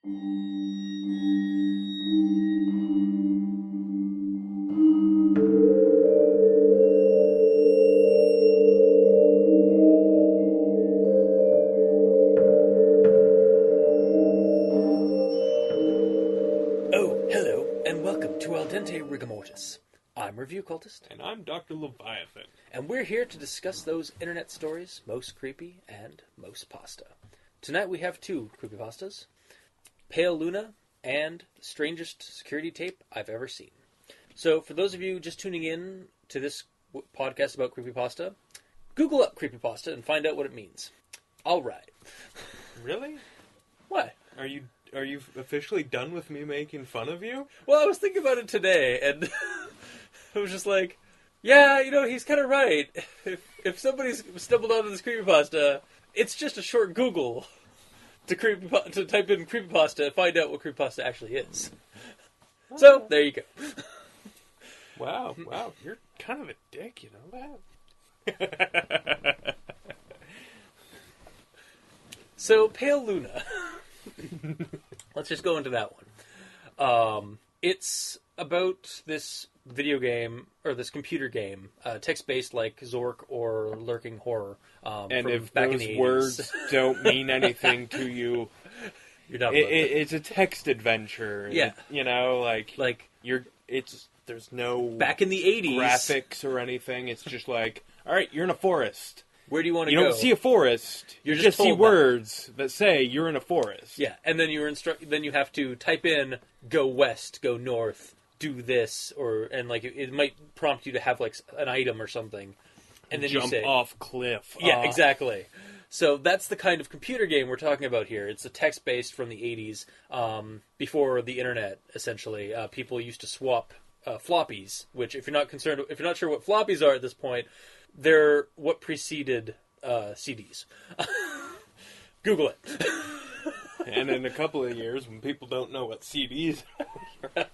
Oh, hello, and welcome to Dente Rigamortis. I'm Review Cultist. And I'm Dr. Leviathan. And we're here to discuss those internet stories most creepy and most pasta. Tonight we have two creepypastas, Pale Luna and the Strangest security tape I've ever seen. So for those of you just tuning in to this podcast about creepypasta, Google up creepypasta and find out what it means. All right. Really? What? Are you officially done with me making fun of you? Well, I was thinking about it today, and I was just like, yeah, he's kind of right. If somebody's stumbled onto this creepypasta, it's just a short Google to type in creepypasta and find out what creepypasta actually is. So, there you go. Wow, you're kind of a dick, you know that? So, Pale Luna. Let's just go into that one. It's about this video game, or this computer game, text-based like Zork or Lurking Horror. And from if back those in the 80s. words don't mean anything to you, You're done. it's a text adventure. Yeah. There's no back in the 80s graphics or anything. It's just like, all right, you're in a forest. Where do you want to You go? don't see a forest. You're You just see told that. words that say you're in a forest. Yeah, and then then you have to type in go west, go north, do this, and it might prompt you to have like an item or something, and then Jump you say off cliff. Yeah, exactly. So that's the kind of computer game we're talking about here. It's a text-based from the 80s, before the internet. Essentially, people used to swap floppies. Which, if you're not sure what floppies are at this point, they're what preceded CDs. Google it. And in a couple of years, when people don't know what CDs are,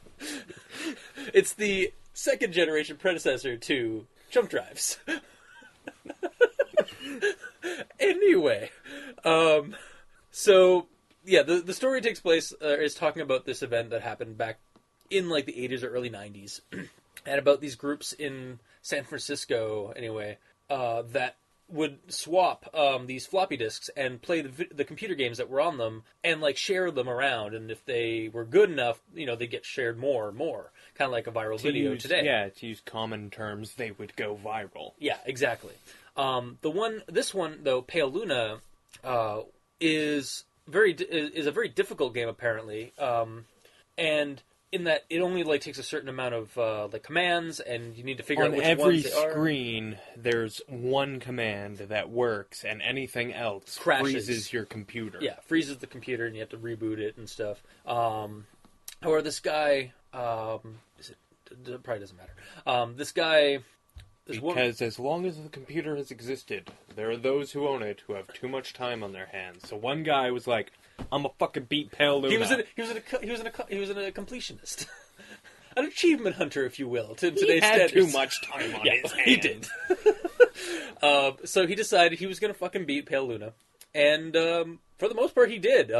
it's the second generation predecessor to jump drives. Anyway, so yeah, the story takes place is talking about this event that happened back in like the 80s or early 90s, and about these groups in San Francisco, anyway, that would swap these floppy disks and play the computer games that were on them and like share them around. And if they were good enough, they get shared more and more, kind of like a viral video today. Yeah, to use common terms, they would go viral. Yeah, exactly. This one though, Pale Luna, is a very difficult game apparently, and in that it only like takes a certain amount of commands, and you need to figure out which ones they are. On every screen, there's one command that works, and anything else freezes your computer. Yeah, freezes the computer, and you have to reboot it and stuff. Or this guy, it probably doesn't matter. This guy. Because as long as the computer has existed, there are those who own it who have too much time on their hands. So one guy was like, "I'm a fucking beat Pale Luna." He was a completionist, an achievement hunter, if you will. To today's standards. Too much time on his hands. He did. So he decided he was going to fucking beat Pale Luna, and for the most part, he did.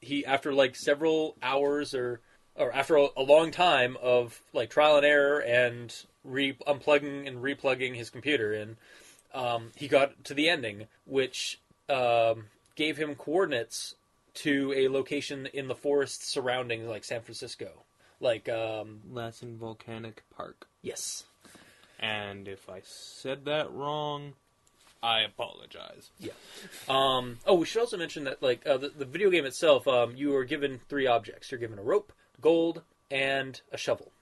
He after like several hours or after a long time of like trial and error and unplugging and replugging his computer in, he got to the ending, which gave him coordinates to a location in the forest surrounding like San Francisco, like Lassen Volcanic Park. Yes. And if I said that wrong, I apologize. Yeah. We should also mention that like the video game itself, you are given 3 objects. You're given a rope, gold, and a shovel.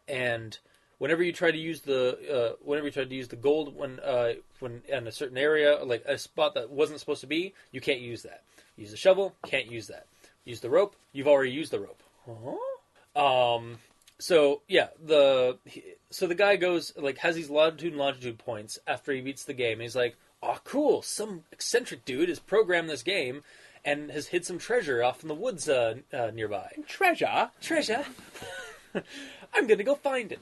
And whenever you try to use the gold when in a certain area, like a spot that wasn't supposed to be, you can't use that. Use the shovel, can't use that. Use the rope, you've already used the rope. So yeah, the guy goes like has these latitude and longitude points after he beats the game. And he's like, "Oh, cool! Some eccentric dude has programmed this game and has hid some treasure off in the woods nearby. Treasure. I'm gonna go find it."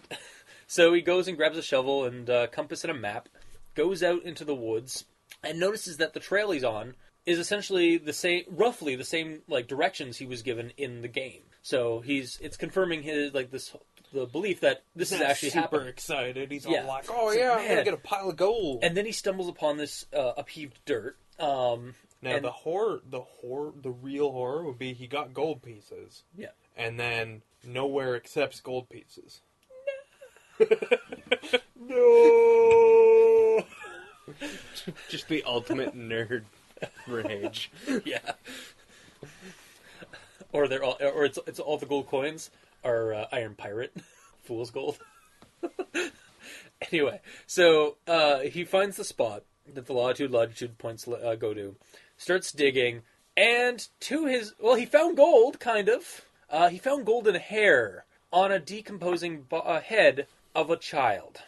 So he goes and grabs a shovel and compass and a map, goes out into the woods, and notices that the trail he's on is essentially roughly the same like directions he was given in the game. So it's confirming his the belief that this is actually super happening. excited. He's Yeah. all like, "Oh It's yeah, like, I'm gonna man. get a pile of gold." And then he stumbles upon this upheaved dirt. Now and- the real horror would be he got gold pieces. Yeah. And then nowhere accepts gold pieces. No. Just the ultimate nerd rage. Yeah. Or it's all the gold coins are Iron Pirate, Fool's Gold. Anyway, so he finds the spot that the longitude points go to, starts digging, and he found gold, kind of. He found golden hair on a decomposing head of a child.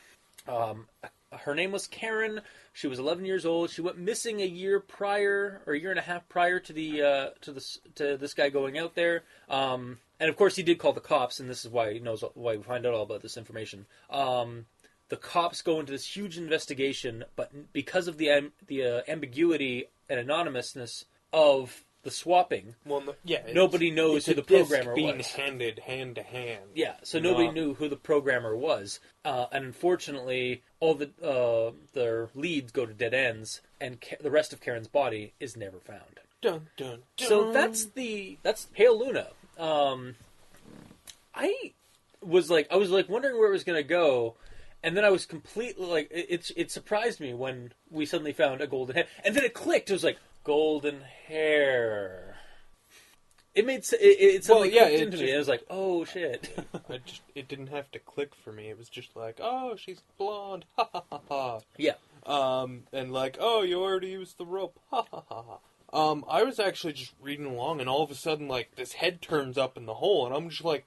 Her name was Karen. She was 11 years old. She went missing a year and a half prior to this guy going out there. And of course, he did call the cops, and this is why we find out all about this information. The cops go into this huge investigation, but because of the ambiguity and anonymousness of the swapping, nobody knows who the programmer being was. handed hand to hand. Yeah, so nobody knew who the programmer was, and unfortunately, all their leads go to dead ends, and the rest of Karen's body is never found. Dun, dun, dun. So that's Pale Luna. I was wondering where it was going to go, and then I was completely it surprised me when we suddenly found a golden hair, and then it clicked. It was like golden hair. It made it suddenly clicked into me. And I was like, oh shit. It didn't have to click for me. It was just like, oh, she's blonde. Ha ha ha ha. Yeah. And like, oh, you already used the rope. Ha ha ha ha. I was actually just reading along, and all of a sudden, like, this head turns up in the hole, and I'm just like,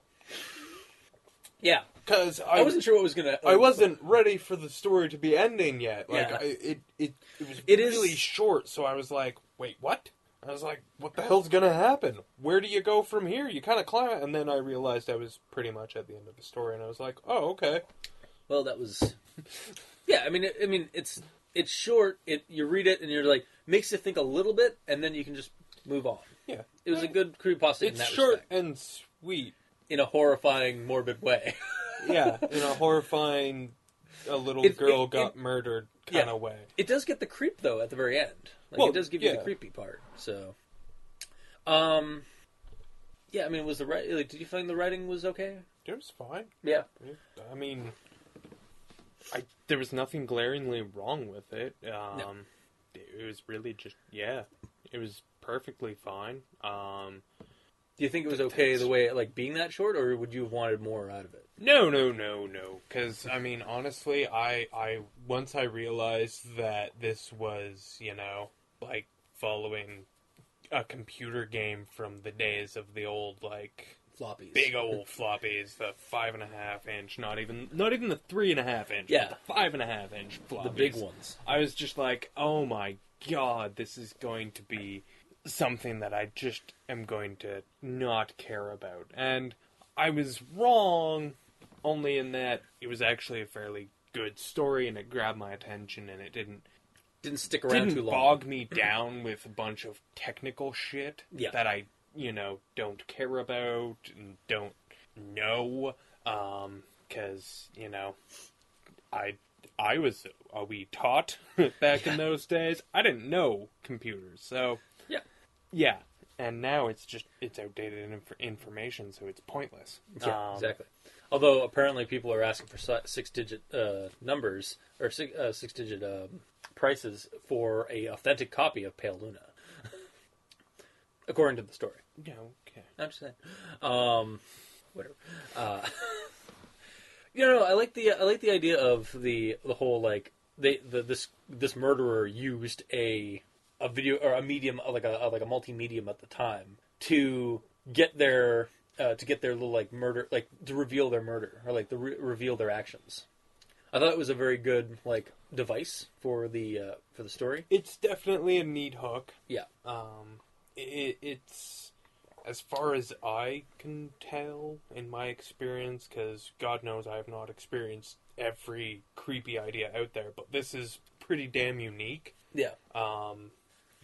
yeah. Because I wasn't sure what was gonna. I wasn't ready for the story to be ending yet. Like, Yeah. it was really short, so I was like, wait, what? I was like, what the hell's gonna happen? Where do you go from here? You kind of climb it, and then I realized I was pretty much at the end of the story, and I was like, oh, okay. Well, that was. Yeah, I mean, it's short. You read it, and you're like, makes you think a little bit, and then you can just move on. Yeah, it was a good creepypasta in that respect. It's short and sweet in a horrifying, morbid way. Yeah, in a horrifying, a little girl got murdered kind of way. It does get the creep though at the very end. It does give you the creepy part. So, yeah. I mean, was the did you find the writing was okay? It was fine. Yeah. I mean, there was nothing glaringly wrong with it. No. It was really just it was perfectly fine. Do you think it was okay the way being that short, or would you have wanted more out of it? No. Because I mean, honestly, I once I realized that this was like following a computer game from the days of the old floppies, big old floppies, the 5.5 inch, not even the 3.5 inch, yeah, the 5.5 inch floppies, the big ones. I was just like, oh my god, this is going to be something that I just am going to not care about. And I was wrong, only in that it was actually a fairly good story, and it grabbed my attention, and it didn't stick around too long. Bog me down with a bunch of technical shit that I, don't care about and don't know. Because, I was we taught back in those days. I didn't know computers, so yeah. And now it's outdated information, so it's pointless. Yeah, exactly. Although apparently people are asking for 6-digit numbers or 6-digit prices for a authentic copy of Pale Luna, according to the story. Yeah, okay. I'm just saying. Whatever. I like the idea of the whole this murderer used a video or a medium like a multi-medium at the time to get their little murder, to reveal their murder or to reveal their actions. I thought it was a very good device for the story. It's definitely a neat hook. Yeah. It's, as far as I can tell in my experience, because God knows I have not experienced every creepy idea out there, but this is pretty damn unique. Yeah.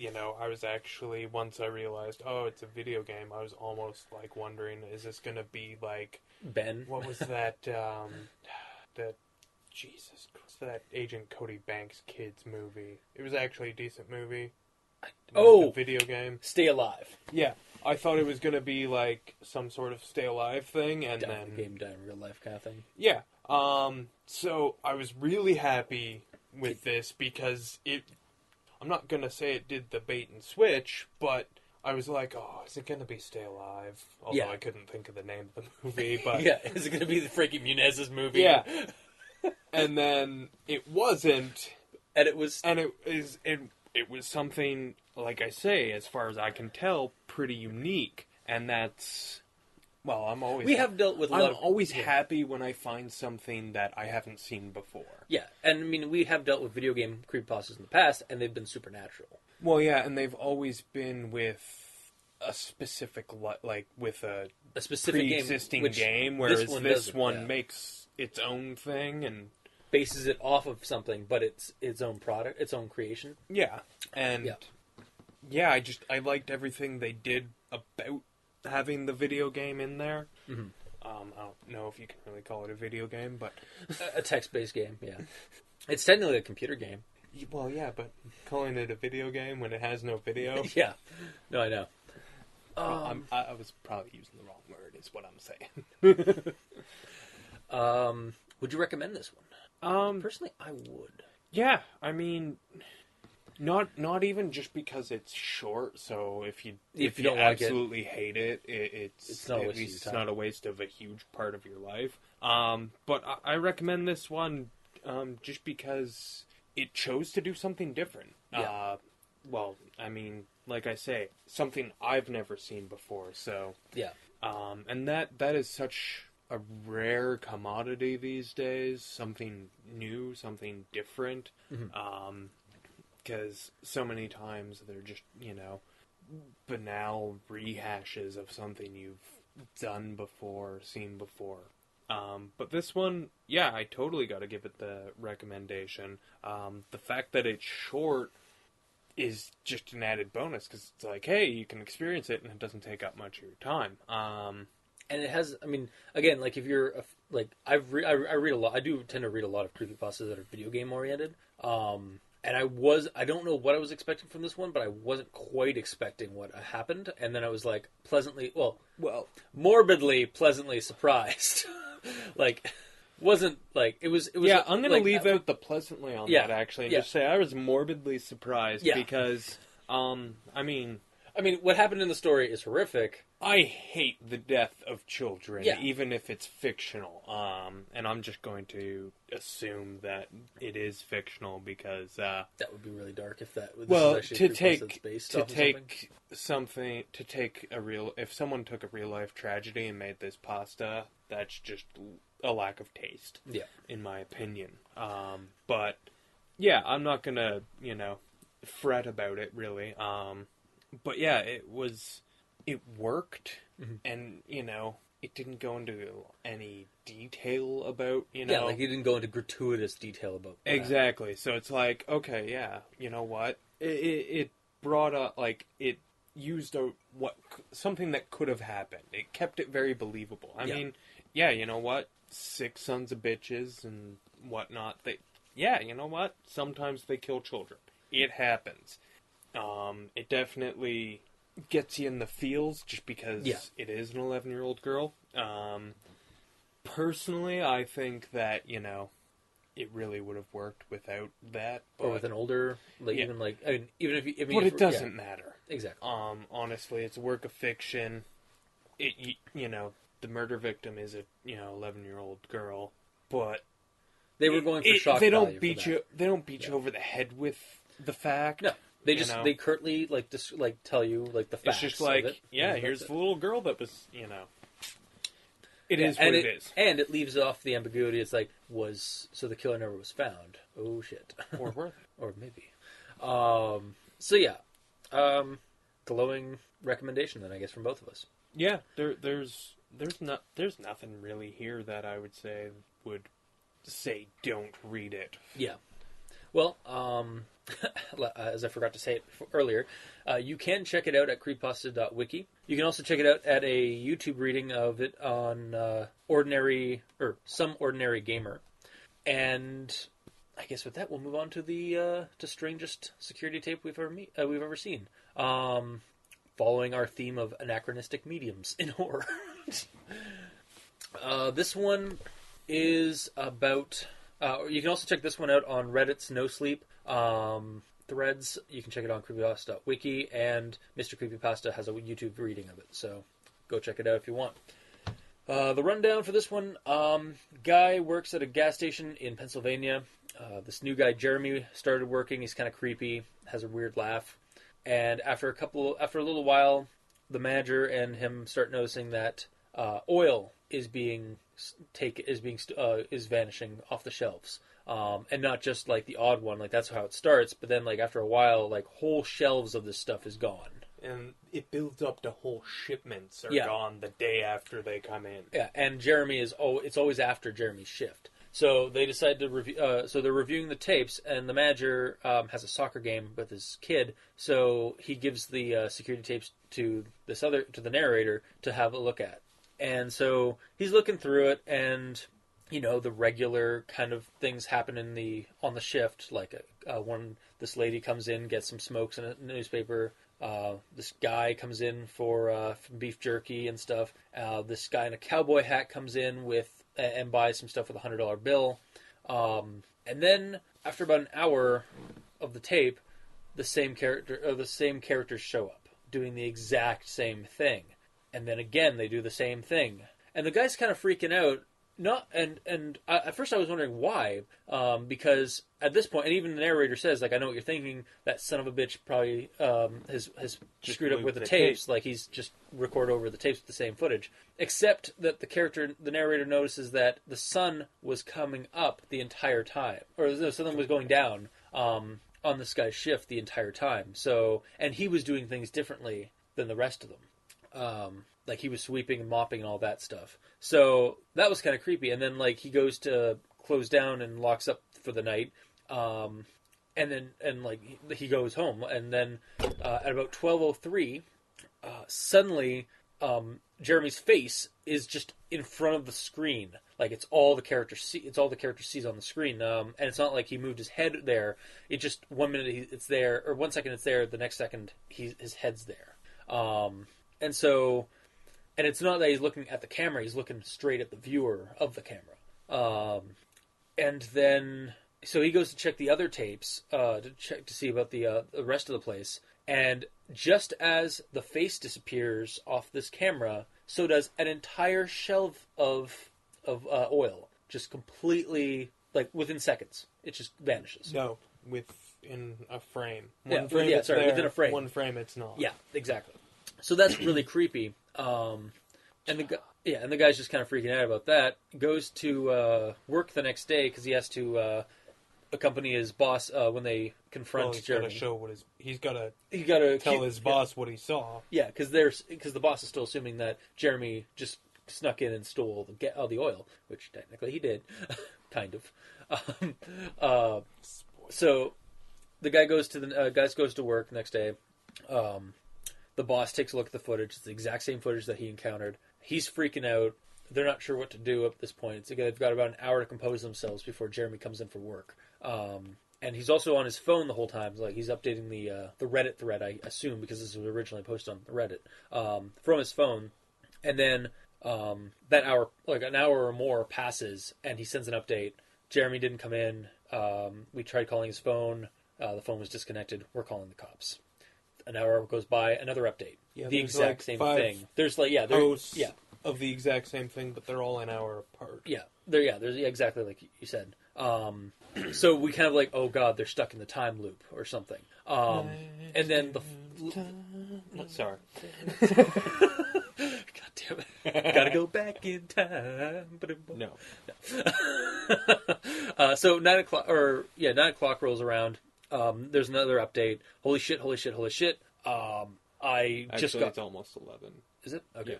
I was actually, once I realized, oh, it's a video game, I was almost, like, wondering, is this gonna be, like... Ben? What was that, Jesus Christ, that Agent Cody Banks kids movie? It was actually a decent movie. Oh! The video game. Stay Alive. Yeah. I thought it was gonna be, like, some sort of Stay Alive thing, and Down then... the game, down in real life kind of thing. Yeah. So I was really happy with this because I'm not gonna say it did the bait and switch, but I was like, oh, is it gonna be Stay Alive? Although I couldn't think of the name of the movie, but... Yeah, is it gonna be the Frankie Muniz's movie? Yeah. And then it wasn't. And it was... And it was something, like I say, as far as I can tell, pretty unique. And that's... Well, I'm always... We have dealt with a lot of... I'm always happy when I find something that I haven't seen before. Yeah, and I mean, we have dealt with video game creepypastas in the past, and they've been supernatural. Well, yeah, and they've always been with a specific, like, with a specific pre-existing game, whereas this one makes its own thing and... bases it off of something, but it's its own product, its own creation. Yeah, and... Yeah, I liked everything they did about having the video game in there. Mm-hmm. I don't know if you can really call it a video game, but... a text-based game, yeah. It's technically a computer game. Well, yeah, but calling it a video game when it has no video... Yeah. No, I know. I was probably using the wrong word, is what I'm saying. Would you recommend this one? Personally, I would. Yeah, I mean... Not even just because it's short. So if you don't absolutely hate it, it's not at least it's not a waste of a huge part of your life. But I recommend this one just because it chose to do something different. Yeah. Well, I mean, like I say, something I've never seen before. So yeah. And that is such a rare commodity these days. Something new, something different. Mm-hmm. Because so many times they're just, banal rehashes of something you've done before, seen before. But this one, yeah, I totally got to give it the recommendation. The fact that it's short is just an added bonus, because it's like, hey, you can experience it, and it doesn't take up much of your time. And it has, I mean, again, like, if you're, I read a lot, I do tend to read a lot of creepypastas that are video game oriented. And I don't know what I was expecting from this one, but I wasn't quite expecting what happened. And then I was like morbidly pleasantly surprised. Wasn't like, it was. Yeah, I'm going to leave out the pleasantly on that, actually, and just say I was morbidly surprised because, I mean, what happened in the story is horrific. I hate the death of children, even if it's fictional. And I'm just going to assume that it is fictional because... that would be really dark if that was if someone took a real life tragedy and made this pasta, that's just a lack of taste. Yeah. In my opinion. But yeah, I'm not gonna, fret about it really. But yeah, it worked, mm-hmm. and, it didn't go into any detail about, Yeah, like, it didn't go into gratuitous detail about that. Exactly, so it's like, okay, yeah, you know what? It brought up, like, it used something that could have happened. It kept it very believable. I mean, yeah, you know what? 6 sons of bitches and whatnot, you know what? Sometimes they kill children. It happens. It definitely gets you in the feels just because it is an 11-year-old girl. Personally, I think that, it really would have worked without that. But, or with an older, even if you... But it doesn't matter. Exactly. Honestly, it's a work of fiction. The murder victim is a, 11-year-old girl, but... They were going for shock value. They don't beat you over the head with the fact. No. They just they curtly tell you the facts. It's just like, of it, here's the little girl that was, It is what it is, and it leaves off the ambiguity. It's like, so the killer never was found. Oh shit, or worth it, or maybe. Glowing recommendation then, I guess, from both of us. Yeah, there's nothing really here that I would say don't read it. Yeah. Well, as I forgot to say it earlier, you can check it out at creepypasta.wiki. You can also check it out at a YouTube reading of it on Some Ordinary Gamer. And I guess with that, we'll move on to the strangest security tape we've ever seen. Following our theme of anachronistic mediums in horror. This one is about... you can also check this one out on Reddit's nosleep threads. You can check it on creepypasta.wiki, and Mr.Creepypasta has a YouTube reading of it, so go check it out if you want. The rundown for this one, guy works at a gas station in Pennsylvania. This new guy, Jeremy, started working. He's kind of creepy, has a weird laugh, and after a little while, the manager and him start noticing that oil is vanishing off the shelves, and not just like the odd one, like that's how it starts. But then, like after a while, like whole shelves of this stuff is gone, and it builds up to whole shipments are Yeah. gone the day after they come in. Yeah, and Jeremy it's always after Jeremy's shift. So they decide to review. So they're reviewing the tapes, and the manager has a soccer game with his kid. So he gives the security tapes to the narrator to have a look at. And so he's looking through it, and the regular kind of things happen on the shift. Like this lady comes in, gets some smokes in a newspaper. This guy comes in for beef jerky and stuff. This guy in a cowboy hat comes in and buys some stuff with a $100 bill. And then after about an hour of the tape, the same characters show up doing the exact same thing. And then again, they do the same thing. And the guy's kind of freaking out. At first I was wondering why, because at this point, and even the narrator says, like, I know what you're thinking, that son of a bitch probably has screwed up with the tapes, like he's just recorded over the tapes with the same footage. Except that the narrator notices that the sun was coming up the entire time, or the sun was going down on this guy's shift the entire time. So, and he was doing things differently than the rest of them. Like he was sweeping and mopping and all that stuff. So that was kind of creepy. And then like he goes to close down and locks up for the night. And he goes home. And then at about 12:03, suddenly Jeremy's face is just in front of the screen. Like it's all the character sees on the screen. And it's not like he moved his head there. It just 1 minute it's there, or 1 second it's there. The next second his head's there. And it's not that he's looking at the camera, he's looking straight at the viewer of the camera. And then, so he goes to check the other tapes, to see about the rest of the place. And just as the face disappears off this camera, so does an entire shelf of oil. Just completely, like, within seconds. It just vanishes. No, within a frame. Within a frame. One frame it's not. Yeah, exactly. So that's really creepy. And the guy's just kind of freaking out about that. Goes to work the next day because he has to accompany his boss when they confront Jeremy. He's got to tell his boss what he saw. Yeah, because the boss is still assuming that Jeremy just snuck in and stole all the oil, which technically he did, kind of. So the guy goes to work the next day. The boss takes a look at the footage. It's the exact same footage that he encountered. He's freaking out. They're not sure what to do at this point. They've got about an hour to compose themselves before Jeremy comes in for work. And he's also on his phone the whole time. Like he's updating the Reddit thread, I assume, because this was originally posted on Reddit, from his phone. And then that hour, like an hour or more, passes, and he sends an update. Jeremy didn't come in. We tried calling his phone. The phone was disconnected. We're calling the cops. An hour goes by, another update. Yeah, the exact same thing. There's posts of the exact same thing, but they're all an hour apart. Yeah, there's exactly like you said. So we kind of like, oh god, they're stuck in the time loop or something. And then sorry. God damn it! Gotta go back in time. No. So 9 o'clock rolls around. There's another update. Holy shit. It's almost 11. Is it? Okay.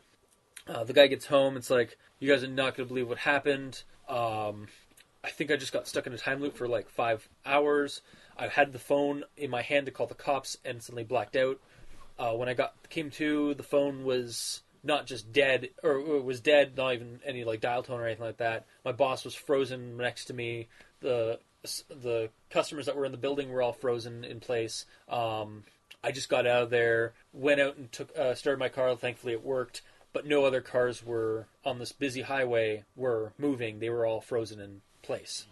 Yeah. The guy gets home. It's like, you guys are not going to believe what happened. I think I just got stuck in a time loop for like 5 hours. I had the phone in my hand to call the cops and suddenly blacked out. When I came to, the phone was not just dead, or it was dead, not even any like dial tone or anything like that. My boss was frozen next to me. The customers that were in the building were all frozen in place. I just got out of there, went out and started my car. Thankfully, it worked. But no other cars were on this busy highway were moving. They were all frozen in place.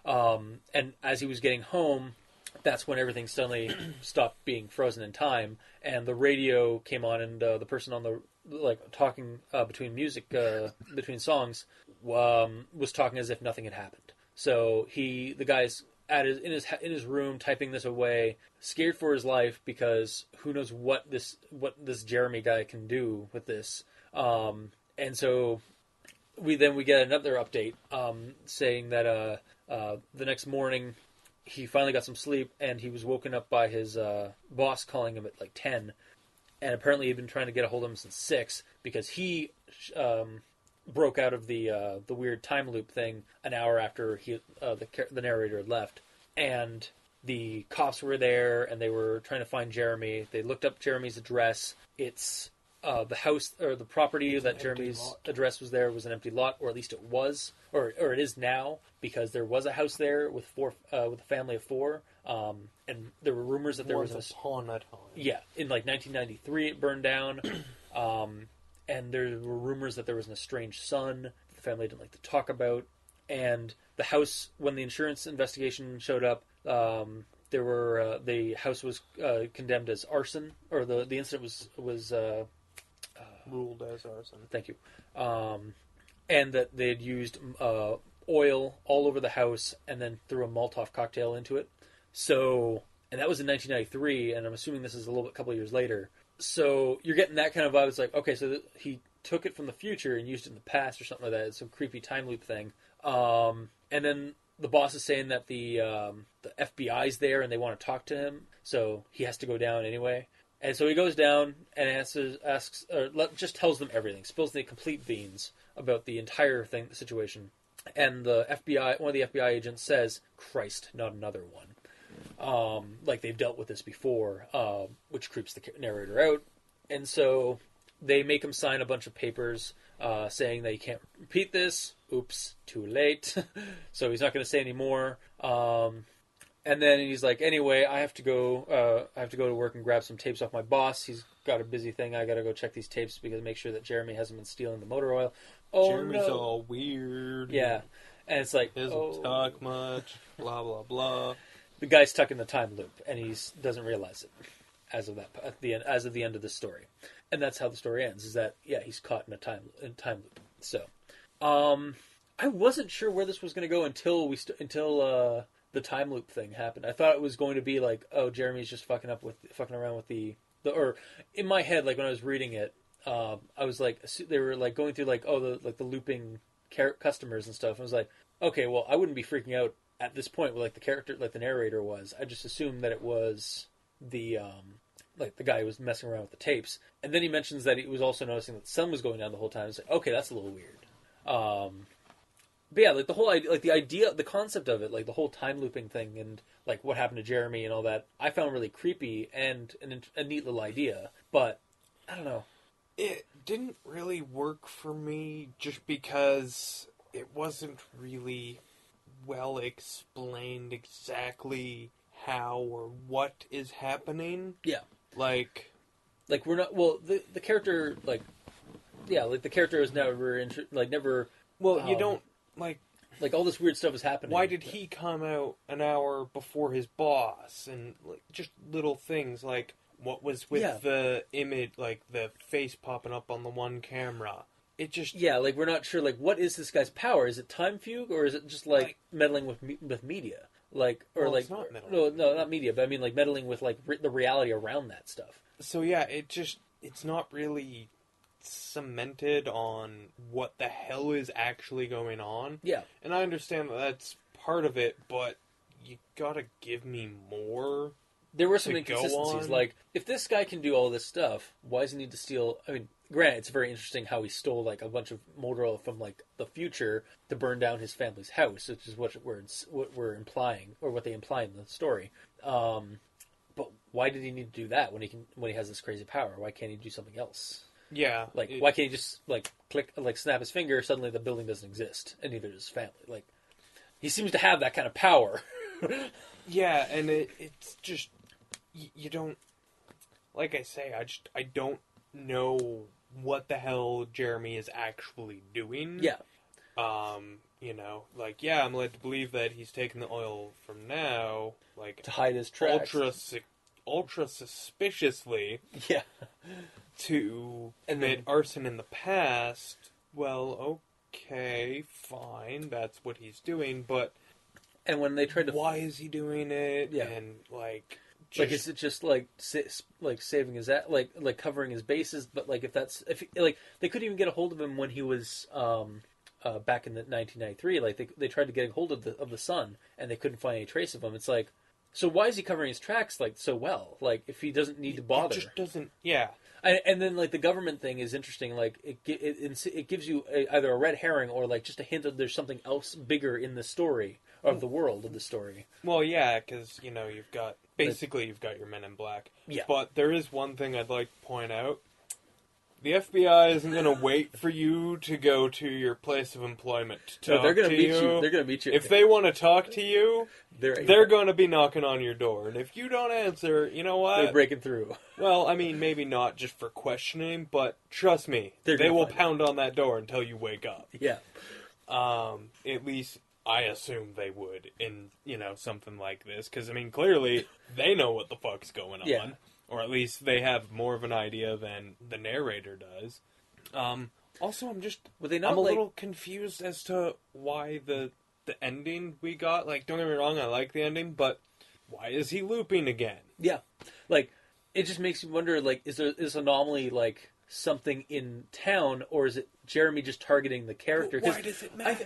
And as he was getting home, that's when everything suddenly stopped being frozen in time, and the radio came on, and the person on the talking between music between songs was talking as if nothing had happened. So the guy's in his room typing this away, scared for his life because who knows what this Jeremy guy can do with this. And so we get another update saying that the next morning he finally got some sleep, and he was woken up by his boss calling him at like 10, and apparently he'd been trying to get a hold of him since 6 because he broke out of the weird time loop thing an hour after the narrator had left, and the cops were there and they were trying to find Jeremy. They looked up Jeremy's address. It's the house or the property that Jeremy's address was there was an empty lot, or at least it was, or it is now, because there was a house there with a family of 4, and there were rumors that there was upon a time. Yeah, in like 1993 it burned down, and there were rumors that there was an estranged son the family didn't like to talk about, and the house, when the insurance investigation showed up, the house was condemned as arson, or the incident was ruled as arson. Thank you. And that they had used oil all over the house and then threw a Molotov cocktail into it. So, and that was in 1993, and I'm assuming this is a couple of years later. So you're getting that kind of vibe. It's like, okay, so he took it from the future and used it in the past or something like that. It's some creepy time loop thing. And then the boss is saying that the FBI's there and they want to talk to him, so he has to go down anyway. And so he goes down and just tells them everything, spills the complete beans about the entire situation. And one of the FBI agents says, "Christ, not another one." Like they've dealt with this before, which creeps the narrator out. And so they make him sign a bunch of papers saying that he can't repeat this. Oops, too late. So he's not going to say any more. And then he's like, anyway, I have to go to work and grab some tapes off my boss. He's got a busy thing. I got to go check these tapes because make sure that Jeremy hasn't been stealing the motor oil. Oh, Jeremy's all weird. Yeah. And it's like, doesn't talk much, blah, blah, blah. The guy's stuck in the time loop, and he doesn't realize it as of the end of the story. And that's how the story ends, is that, yeah, he's caught in a time loop. So, I wasn't sure where this was going to go until the time loop thing happened. I thought it was going to be like, oh, Jeremy's just fucking around with the or in my head, like when I was reading it, I was like, they were like going through like, oh, the looping customers and stuff. I was like, okay, well, I wouldn't be freaking out at this point with like the character, like the narrator was. I just assumed that it was the like the guy who was messing around with the tapes. And then he mentions that he was also noticing that the sun was going down the whole time. It's like, okay, that's a little weird. But yeah, like the whole idea, like the idea, the concept of it, like the whole time looping thing, and like what happened to Jeremy and all that, I found really creepy and a neat little idea. But I don't know. It didn't really work for me just because it wasn't really well explained exactly how or what is happening. Yeah. Like we're not, well, the character, like, yeah, like the character is never, never. Well, you don't, like all this weird stuff is happening. Why did he come out an hour before his boss? And like just little things like what was with the image, like the face popping up on the one camera. It just... Yeah, like we're not sure, like what is this guy's power? Is it time fugue or is it just like meddling with media? Like, or like... It's not meddling. No, not media, but I mean like meddling with like the reality around that stuff. So yeah, it's not really cemented on what the hell is actually going on. Yeah. And I understand that that's part of it, but you gotta give me more. There were some inconsistencies. Like, if this guy can do all this stuff, why does he need to steal... I mean, granted, it's very interesting how he stole like a bunch of motor oil from like the future to burn down his family's house, which is what we're implying, or what they imply in the story. But why did he need to do that when he has this crazy power? Why can't he do something else? Yeah. Like, why can't he just like click, like snap his finger? Suddenly, the building doesn't exist, and neither does his family. Like, he seems to have that kind of power. Yeah, and it's just you don't. Like I say, I don't know what the hell Jeremy is actually doing. Yeah. You know, like, yeah, I'm led to believe that he's taking the oil from now, like, To hide his tracks. ultra suspiciously. Yeah. To commit arson in the past. Well, okay, fine, that's what he's doing, but... And when they tried to... Why is he doing it? Yeah. And, like... Like, is it just like saving his like covering his bases? But like, if they couldn't even get a hold of him when he was back in the 1993. Like they tried to get a hold of the son, and they couldn't find any trace of him. It's like, so why is he covering his tracks like so well? Like, if he doesn't need to bother, it just doesn't. Yeah. And then like the government thing is interesting. Like it gives you either a red herring or like just a hint that there's something else bigger in the story of the world of the story. Well, yeah, because you've got your Men in Black. Yeah. But there is one thing I'd like to point out. The FBI isn't going to wait for you to go to your place of employment to talk they're going to to meet you. you. They're going to meet you. If they want to talk to you, they're going to be knocking on your door. And if you don't answer, you know what? They're breaking through. Well, I mean, maybe not just for questioning, but trust me, they will pound on that door until you wake up. Yeah. At least I assume they would in, something like this. Because, I mean, clearly they know what the fuck's going on. Yeah. Or at least they have more of an idea than the narrator does. Also, I'm a little confused as to why the ending we got. Like, don't get me wrong, I like the ending, but why is he looping again? Yeah. Like, it just makes you wonder, like, is this anomaly, like, something in town, or is it Jeremy just targeting the character? Why does it matter?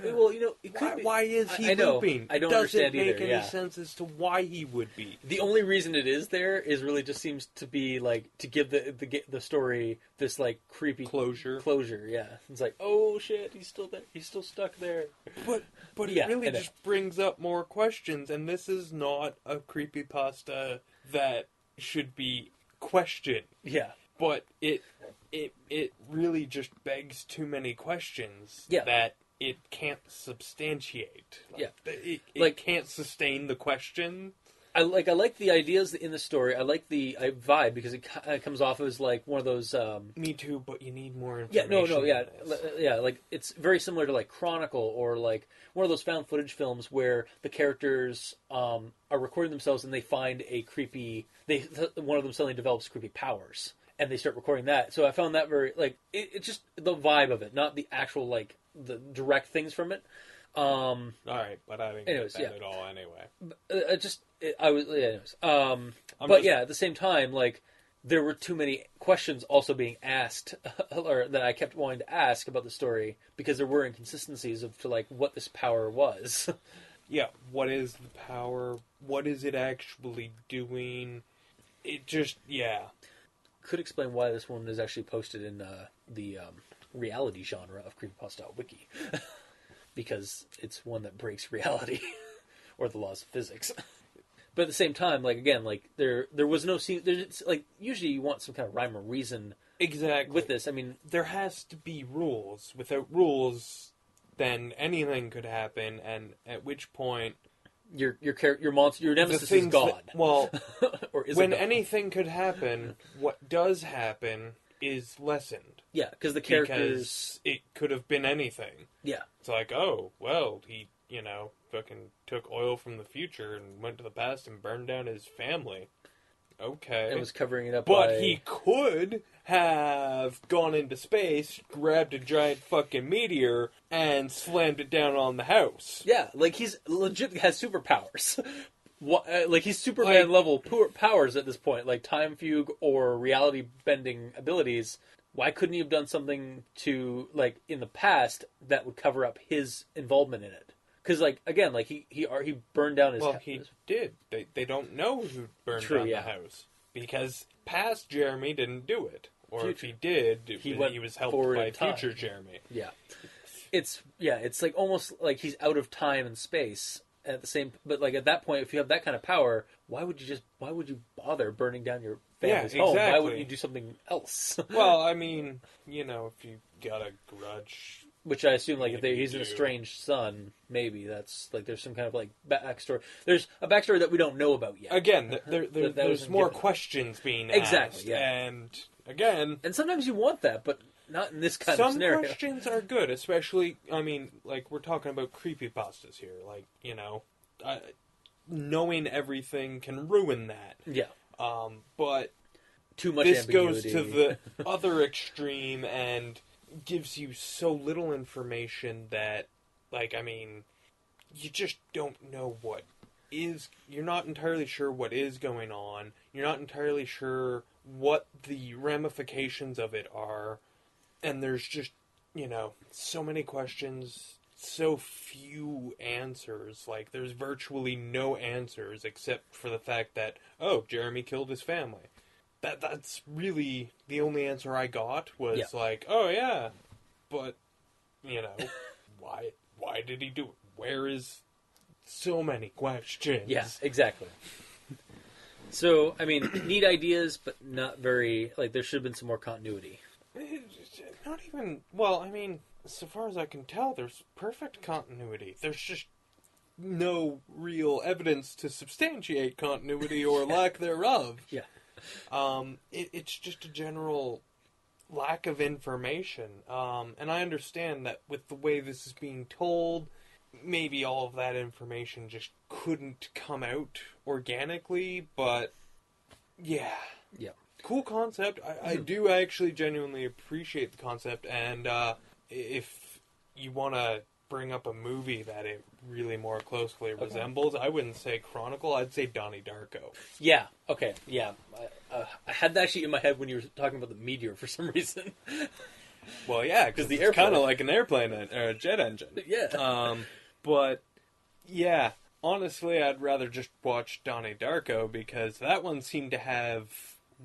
It could be. Why is he looping? I don't understand either. It doesn't make any sense as to why he would be. The only reason it is there is really just seems to be like to give the story this like creepy closure. Yeah, it's like, oh shit, he's still there. He's still stuck there. But it really just brings up more questions, and this is not a creepypasta that should be questioned. Yeah. But it really just begs too many questions that it can't substantiate. It can't sustain the question. I like the ideas in the story. I like the vibe because it comes off as like one of those. Me too, but you need more information. Yeah. Like it's very similar to like Chronicle or like one of those found footage films where the characters are recording themselves and they find a creepy. One of them suddenly develops creepy powers. And they start recording that. So I found that very, like, it's just the vibe of it, not the actual, like, the direct things from it. Alright, but I didn't get that at all anyway. At the same time, like, there were too many questions also being asked, or that I kept wanting to ask about the story, because there were inconsistencies of, like, what this power was. Yeah, what is the power? What is it actually doing? It just, Could explain why this one is actually posted in the reality genre of creepypasta.wiki. Because it's one that breaks reality or the laws of physics. But at the same time, like again, like there was no scene. There's like usually you want some kind of rhyme or reason. Exactly. With this, I mean, there has to be rules. Without rules, then anything could happen, and at which point your monster, your nemesis is God. Or is when anything could happen, what does happen is lessened. Yeah, because the characters... Because it could have been anything. Yeah. It's like, oh, well, he, fucking took oil from the future and went to the past and burned down his family. Okay. And was covering it up But he could have gone into space, grabbed a giant fucking meteor, and slammed it down on the house. Yeah, like he's legit has superpowers. Like he's Superman level powers at this point, like time fugue or reality bending abilities. Why couldn't he have done something to, like, in the past that would cover up his involvement in it? Because, like, again, like he burned down his. Well, he did. They don't know who burned down the house because past Jeremy didn't do it. Or future. if he did, he was helped by future Jeremy. Yeah. It's like almost like he's out of time and space at the same. But like at that point, if you have that kind of power, why would you bother burning down your family's home? Why wouldn't you do something else? Well, I mean, if you got a grudge, which I assume like if he's an estranged son, maybe that's like there's some kind of like backstory. There's a backstory that we don't know about yet. Again, there's more questions being asked. Exactly, yeah. And again, and sometimes you want that, but not in this kind of scenario. Some questions are good, especially, I mean, like, we're talking about creepypastas here. Like, knowing everything can ruin that. Yeah. But too much this ambiguity. goes to the other extreme and gives you so little information that, like, I mean, you just don't know what is... You're not entirely sure what is going on. You're not entirely sure what the ramifications of it are. And there's just, so many questions, so few answers. Like, there's virtually no answers except for the fact that, oh, Jeremy killed his family. That's really the only answer I got was like, oh, yeah, but, why did he do it? Where is so many questions? Yeah, exactly. So, I mean, neat ideas, but not very, like, there should have been some more continuity. Not even, well, I mean, so far as I can tell, there's perfect continuity. There's just no real evidence to substantiate continuity or lack thereof. Yeah. It's just a general lack of information. And I understand that with the way this is being told, maybe all of that information just couldn't come out organically, but yeah. Yeah. Cool concept. I do actually genuinely appreciate the concept, and if you want to bring up a movie that it really more closely resembles, I wouldn't say Chronicle, I'd say Donnie Darko. Yeah, okay, yeah. I had that actually in my head when you were talking about the meteor for some reason. Well, yeah, because it's kind of like an airplane or a jet engine. Yeah. But, yeah, honestly, I'd rather just watch Donnie Darko, because that one seemed to have...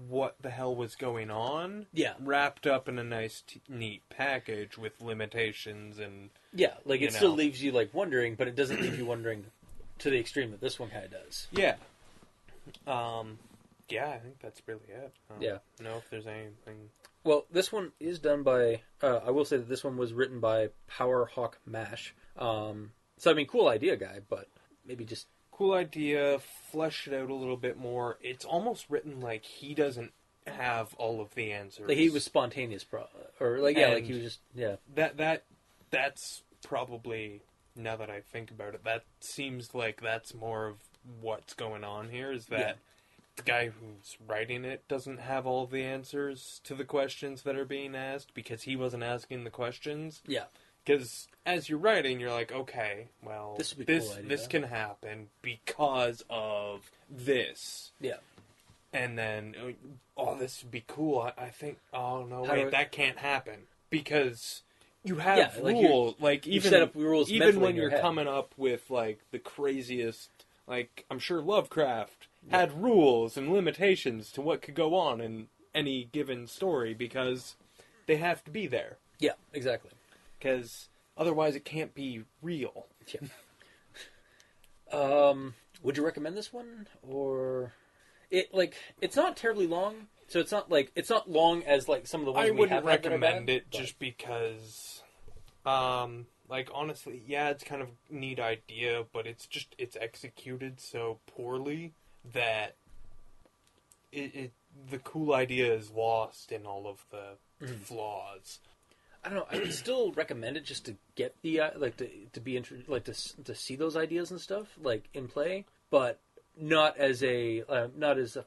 what the hell was going on, wrapped up in a nice, neat package with limitations and... Yeah, like, it still leaves you, like, wondering, but it doesn't leave you wondering to the extreme that this one kind of does. Yeah. Yeah, I think that's really it. Yeah. I don't know if there's anything... Well, this one is done by... I will say that this one was written by Powerhawk Mash. So, I mean, cool idea, guy, but maybe just... Cool idea, flesh it out a little bit more. It's almost written like he doesn't have all of the answers. Like he was spontaneous, or like yeah, like he was just That's probably, now that I think about it, that seems like that's more of what's going on here. Is that the guy who's writing it doesn't have all the answers to the questions that are being asked because he wasn't asking the questions. Yeah. Because as you're writing, you're like, okay, well, this can happen because of this. Yeah. And then, oh, this would be cool. I think, oh, no, wait, that can't happen. Because you have rules. Like, even, set up rules even when you're coming up with, like, the craziest, like, I'm sure Lovecraft had rules and limitations to what could go on in any given story because they have to be there. Yeah, exactly. Because otherwise it can't be real. Yeah. Would you recommend this one? Or it's not terribly long, so it's not long as like some of the ones we have. I wouldn't recommend it just because like honestly, yeah, it's kind of a neat idea, but it's executed so poorly that the cool idea is lost in all of the flaws. I don't know. I would still recommend it just to get the to be to see those ideas and stuff like in play, but not as a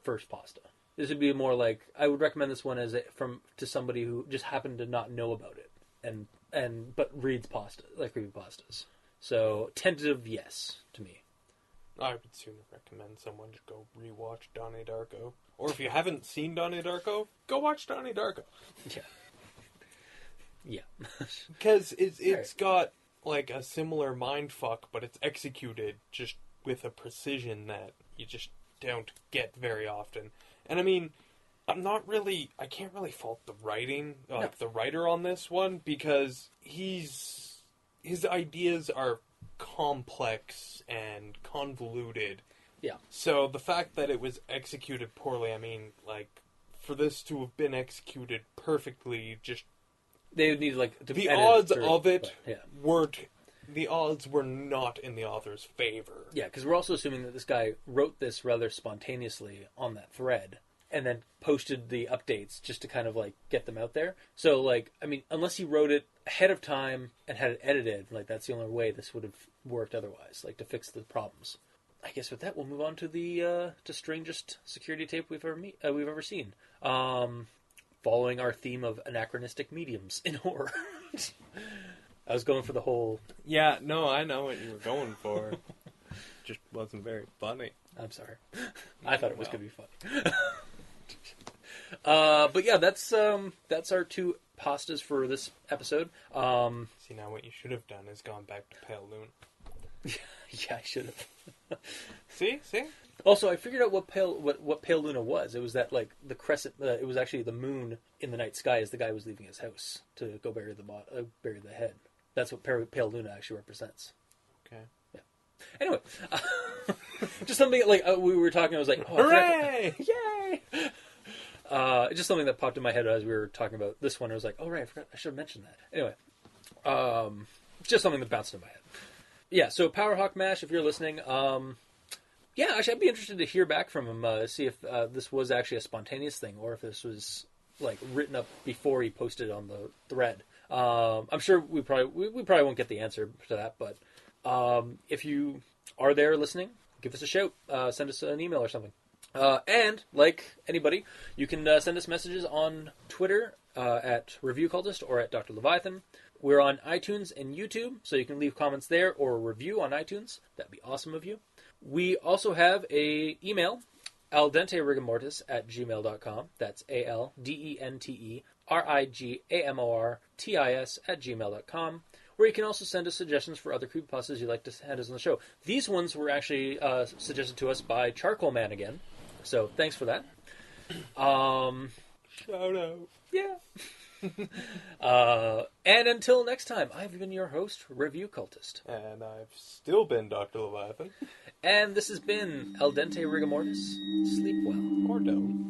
first pasta. This would be more like I would recommend this one to somebody who just happened to not know about it but reads pasta like creepypastas. So tentative yes to me. I would sooner recommend someone to go rewatch Donnie Darko, or if you haven't seen Donnie Darko, go watch Donnie Darko. Yeah. Yeah. Because it's got, like, a similar mindfuck, but it's executed just with a precision that you just don't get very often. And, I mean, I can't really fault the writing, the writer on this one, because his ideas are complex and convoluted. Yeah. So the fact that it was executed poorly, I mean, like, for this to have been executed perfectly, just... They would need, like... to the edit odds through, of it but, yeah. weren't... The odds were not in the author's favor. Yeah, because we're also assuming that this guy wrote this rather spontaneously on that thread, and then posted the updates just to kind of, like, get them out there. So, like, I mean, unless he wrote it ahead of time and had it edited, like, that's the only way this would have worked otherwise, like, to fix the problems. I guess with that, we'll move on to the strangest security tape we've ever seen. Following our theme of anachronistic mediums in horror. I was going for the whole... Yeah, no, I know what you were going for. Just wasn't very funny. I'm sorry. I thought it was going to be funny. But yeah, that's our two pastas for this episode. See, now what you should have done is gone back to Pale Luna. Yeah, I should have. See? Also, I figured out what Pale Luna was. It was that, like, the crescent. It was actually the moon in the night sky as the guy was leaving his house to go bury the head. That's what Pale Luna actually represents. Okay. Yeah. Anyway, just something like we were talking. I was like, oh, hooray! Yay! Just something that popped in my head as we were talking about this one. I was like, oh right, I should have mentioned that. Anyway, just something that bounced in my head. Yeah. So Powerhawk Mash, if you're listening, yeah, actually, I'd be interested to hear back from him. See if this was actually a spontaneous thing, or if this was like written up before he posted on the thread. I'm sure we probably won't get the answer to that, but if you are there listening, give us a shout. Send us an email or something. And like anybody, you can send us messages on Twitter at Review Cultist or at Dr. Leviathan. We're on iTunes and YouTube, so you can leave comments there or a review on iTunes. That'd be awesome of you. We also have a email, aldenterigamortis at gmail.com. That's ALDENTERIGAMORTIS at gmail.com, where you can also send us suggestions for other creepypastas you'd like to send us on the show. These ones were actually suggested to us by Charcoal Man again, so thanks for that. Shout out. Yeah. And until next time, I've been your host, Review Cultist. And I've still been Dr. Leviathan. And this has been El Dente Rigamortis. Sleep well. Or don't.